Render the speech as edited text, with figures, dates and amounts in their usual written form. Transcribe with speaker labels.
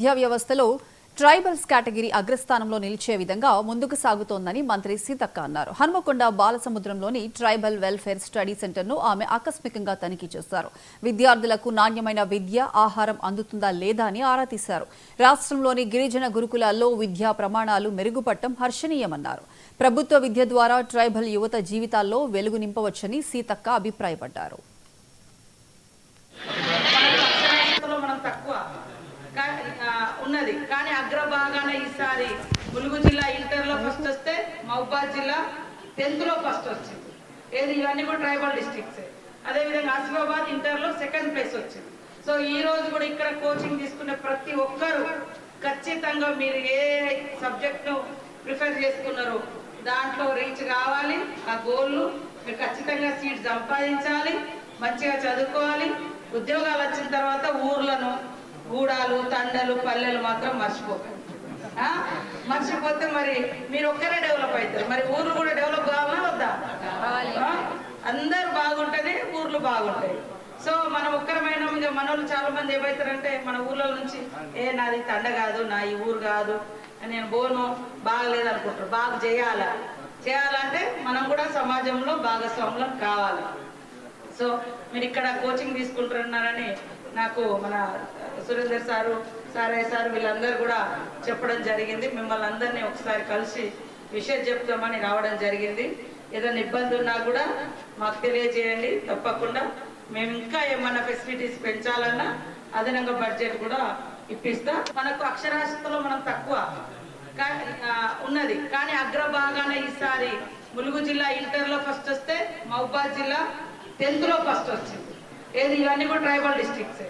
Speaker 1: విద్యా వ్యవస్థలో tribals category అగ్రస్థానంలో నిలిచే విధంగా ముందుకు సాగుతోందని మంత్రి సీతక్క అన్నారు. హన్మకొండ బాలసముద్రంలోని ట్రైబల్ వెల్ఫేర్ స్టడీ సెంటర్ను ఆమె ఆకస్మికంగా తనిఖీ చేశారు. విద్యార్థులకు నాణ్యమైన విద్య, ఆహారం అందుతుందా లేదా అని ఆరా తీశారు. రాష్ట్రంలోని గిరిజన గురుకులాల్లో విద్యా ప్రమాణాలు మెరుగుపడటం హర్షణీయమన్నారు. ప్రభుత్వ విద్య ద్వారా ట్రైబల్ యువత జీవితాల్లో వెలుగు నింపవచ్చని సీతక్క అభిప్రాయపడ్డారు.
Speaker 2: ఉన్నది కానీ అగ్రభాగాన ఈసారి ములుగు జిల్లా ఇంటర్లో ఫస్ట్ వస్తే మహబూబాద్ జిల్లా 10th లో ఫస్ట్ వచ్చింది. ఏది ఇవన్నీ కూడా ట్రైబల్ డిస్ట్రిక్ట్స్. అదేవిధంగా ఆసిఫాబాద్ ఇంటర్లో 2nd ప్లేస్ వచ్చింది. సో ఈ రోజు కూడా ఇక్కడ కోచింగ్ తీసుకునే ప్రతి ఒక్కరు ఖచ్చితంగా మీరు ఏ సబ్జెక్ట్ను ప్రిఫర్ చేసుకున్నారో దాంట్లో రీచ్ కావాలి. ఆ గోల్ను మీరు ఖచ్చితంగా సీట్ సంపాదించాలి, మంచిగా చదువుకోవాలి. ఉద్యోగాలు వచ్చిన తర్వాత ఊర్లను, గూడాలు, తండలు, పల్లెలు మాత్రం మర్చిపోకండి. మర్చిపోతే మరి మీరు ఒక్కరే డెవలప్ అవుతారు. మరి ఊర్లు కూడా డెవలప్ కావాలా వద్దా? అందరు బాగుంటేనే ఊర్లు బాగుంటాయి. సో మనం ఒక్కరమైన మన వాళ్ళు చాలా మంది ఏమవుతారంటే మన ఊర్ల నుంచి నాది తండ కాదు, నా ఈ ఊరు కాదు, నేను బోను బాగలేదు అనుకుంటారు. బాగా చేయాలంటే మనం కూడా సమాజంలో భాగస్వాములం కావాలి. సో మీరు ఇక్కడ కోచింగ్ తీసుకుంటున్నారని నాకు మన సురేందర్ సారు, సారయ్య సారు వీళ్ళందరూ కూడా చెప్పడం జరిగింది. మిమ్మల్ని అందరినీ ఒకసారి కలిసి విషయం చెప్తామని రావడం జరిగింది. ఏదైనా ఇబ్బంది ఉన్నా కూడా మాకు తెలియజేయండి. తప్పకుండా మేము ఇంకా ఏమన్నా ఫెసిలిటీస్ పెంచాలన్నా అదనంగా బడ్జెట్ కూడా ఇప్పిస్తా. మనకు అక్షరాస్యతలో మనం తక్కువ ఉన్నది కానీ అగ్రభాగాన ఈసారి ములుగు జిల్లా ఇంటర్లో ఫస్ట్ వస్తే మహబూబాద్ జిల్లా 10th లో ఫస్ట్ వచ్చింది. ఏది ఇవన్నీ కూడా ట్రైబల్ డిస్ట్రిక్ట్స్.